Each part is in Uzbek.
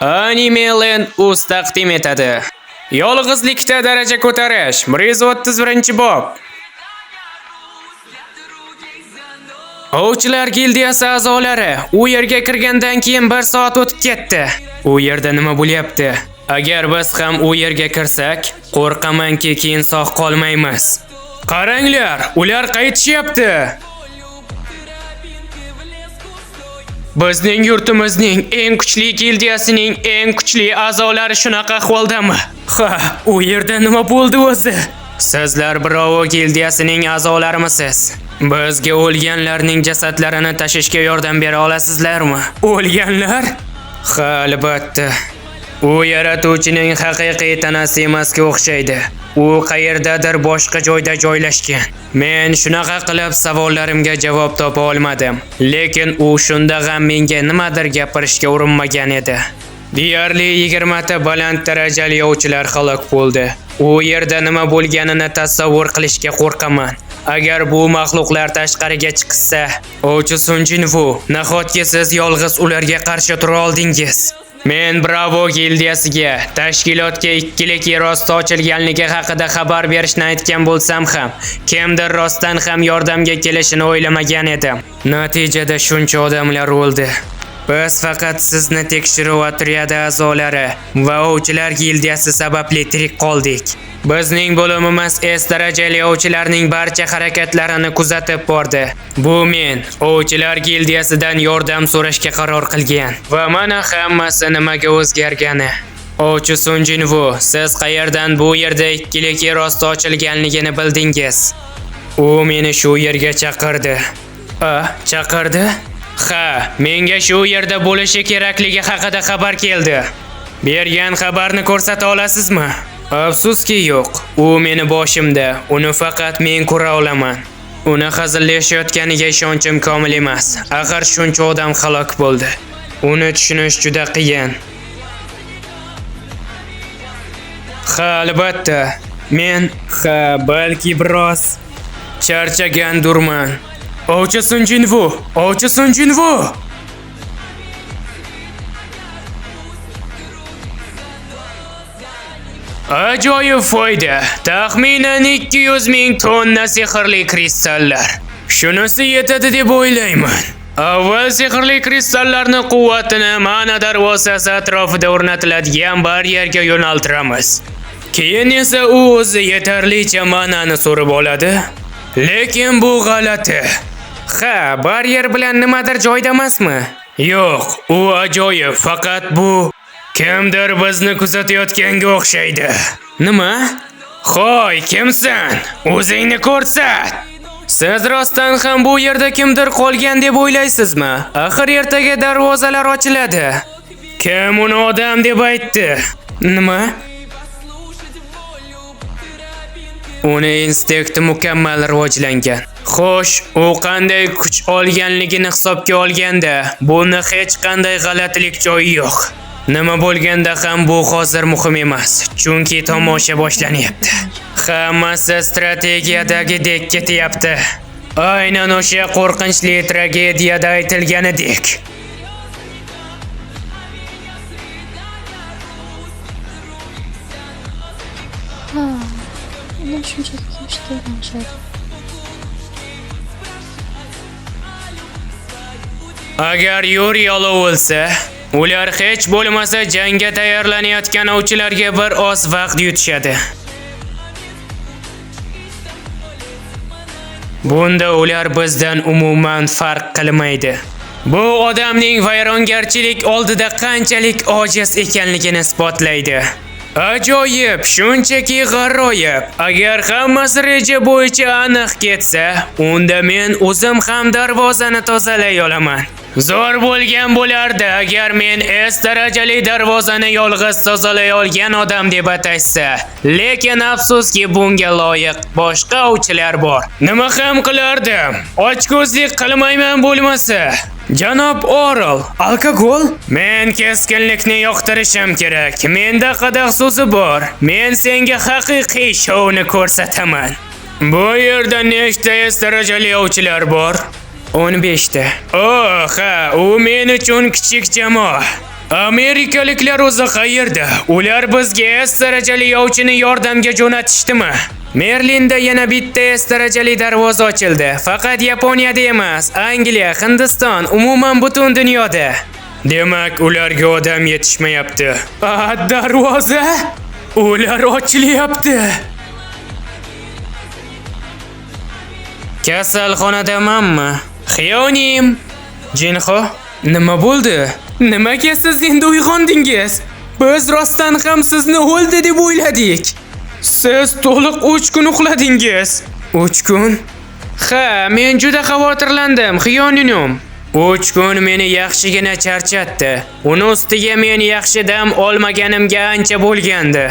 Anime Land uz taqdim etadi. Yolg'izlikda daraja ko'tarish 131-bob. Ovchilar gildiyasi a'zolari u yerga kirgandan keyin 1 soat o'tib ketdi. U yerda nima bo'lyapti? Agar biz ham u yerga kirsak, qo'rqamanki keyin sog' qolmaymiz. Qaranglar, ular qaytishyapti. Bizning yurtimizning eng kuchli gildiyasining eng kuchli a'zolari shunaqa ahvoldami? Ha, u yerda nima bo'ldi o'zi? Sizlar Bravo gildiyasining a'zolarimisiz? Bizga o'lganlarning jasadlarini tashishga yordam bera olasizlarmi? O'lganlar? Ha, albatta. U yaratuvchining haqiqiy tanasi emasga o'xshaydi. U qayerdadir boshqa joyda joylashgan. Men shunaqa qilib savollarimga javob topa olmadim. Lekin u shunda ham menga nimadir gapirishga urinmagan edi. Deyarli 20 ta baland darajali ovchilar halok bo'ldi. U yerda nima bo'lganini tasavvur qilishga qo'rqaman. Agar bu mahluqlar tashqariga chiqsa, ovchi Sun Jinvu, nahotki siz yolg'iz ularga qarshi tura oldingiz? Men Bravo gildiyasiga tashkilotga ikkilik yer osti ochilganligi haqida xabar berishni aytgan bo'lsam ham, kimdir rostdan ham yordamga kelishini o'ylamagan edim. Natijada shuncha odamlar o'ldi. Biz faqat sizni tekshiruv otryadi a'zolari va ovchilar gildiyasi sababli tirik qoldik. Bizning bo'limimiz S darajali ovchilarning barcha harakatlarini kuzatib bordi. Bu men ovchilar gildiyasidan yordam so'rashga qaror qilgan. Va mana hammasi nimaga o'zgargani. Ovchi Sun Jinvu, siz qayerdan bu yerda ikkilik yer osti ochilganligini bildingiz? U meni shu yerga chaqirdi. Chaqirdi? Ha, menga shu yerda bo'lishi kerakligi haqida xabar keldi. Bergan xabarni ko'rsata olasizmi? Afsuski yo'q. U meni boshimda. Uni faqat men ko'ra olaman. Uni hazillashayotganiga ishonchim komil emas. Axir shuncha odam halok bo'ldi. Uni tushunish juda qiyin. Ha, albatta. Men balki biroz charchagandurman. Ovchi Sun Jinvu! Ovchi Sun Jinvu! Ajoyib foyda. Taxminan 200 ming tonna sehrli kristallar. Shunisi yetadi deb o'ylayman. Avval sehrli kristallarni quvvatini mana darvozasi atrofida o'rnatiladigan baryerga yo'naltiramiz. Keyin esa u o'zi yetarlicha manani so'rib oladi. Lekin bu g'alati. Ha, baryer bilan nimadir joyda emasmi? Yo'q, u ajoyib, faqat bu kimdir bizni kuzatayotganga o'xshaydi. Nima? Xo'y, kimsan? O'zingni ko'rsat. Siz rostdan ham bu yerda kimdir qolgan deb o'ylaysizmi? Axir ertaga darvozalar ochiladi. Kim uni odam deb aytdi? Nima? Uni instinkt mukammal rivojlangan. Xo'sh, u qanday kuch olganligini hisobga olganda, buni hech qanday g'alatilik joyi yo'q. Nima bo'lganda ham bu hozir muhim emas, chunki tomosha boshlanyapti. Hammasi strategiyadagidek ketyapti. Aynan o'sha qo'rqinchli tragediyada aytilganidek. Agar Yuri olov o'lsa, ular hech bo'lmasa jangga tayyorlanayotgan ovchilarga bir oz vaqt yutishadi. Bunda ular bizdan umuman farq qilmaydi. Bu odamning vayrongarchilik oldida qanchalik ojiz ekanligini isbotlaydi. Ajoyib, shunchaki g'aroyib. Agar hammasi reja bo'yicha aniq ketsa, unda men o'zim ham darvozani tozalay olaman. Zo'r bo'lgan bo'lardi agar men S darajali darvozani yolg'iz tozalay olgan odam deb atashsa. Lekin afsuski bunga loyiq boshqa ovchilar bor. Nima ham qilardim? Ochko'zlik qilmayman bo'lmasa. Janob Oral, alkogol? Men keskinlikni yoqtirishim kerak. Menda qadoq so'zi bor. Men senga haqiqiy shouni ko'rsataman. Bu yerda nechta S darajali ovchilar bor? 15 ta. Ha, u men uchun kichik jamoa. Amerikaliklar o'zi qayerda? Ular bizga S darajali yovchini yordamga jo'natishdimi? Merlinda yana bitta S darajali darvoza ochildi. Faqat Yaponiyada emas, Angliya, Hindiston, umuman butun dunyoda. Demak, ularga odam yetishmayapti. Darvoza? Ular ochilyapti. Kasalxonadamanmi? Xiyonim. Jinho, nima bo'ldi? Nimaga siz endi uyg'ondingiz? Biz rostdan ham sizni o'ldi deb o'yladik. Siz to'liq 3 kun uxladingiz. 3 kun? Ha, men juda xavotirlandim, Xiyonim. 3 kun meni yaxshigina charchatdi. Uni ustiga men yaxshi dam olmaganimga ancha bo'lgandi.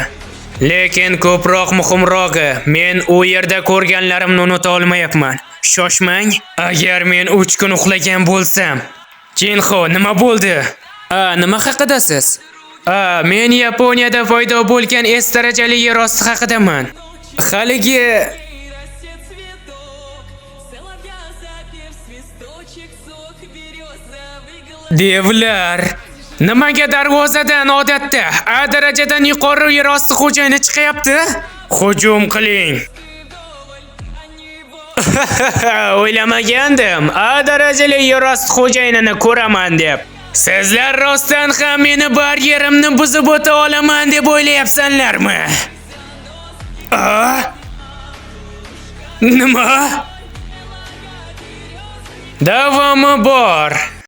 Lekin ko'proq muhimrog'i, men u yerda ko'rganlarimni unuta olmayapman. Shoshmang, agar men 3 kun uxlagan bo'lsam. Jinho, nima bo'ldi? Nima haqidasiz? Men Yaponiyada paydo bo'lgan S darajali yer osti haqidaman. Haligi devlar, nimaga darvozadan odatda A darajadan yuqori yer osti xo'jayini chiqyapti? Hujum qiling. O'ylamagandim A darajali yer osti xo'jayinini ko'raman deb. Sizlar rostdan ham meni baryerimni buzib o'ta olaman deb o'ylayapsanlarmi? Nima? Davomi bor.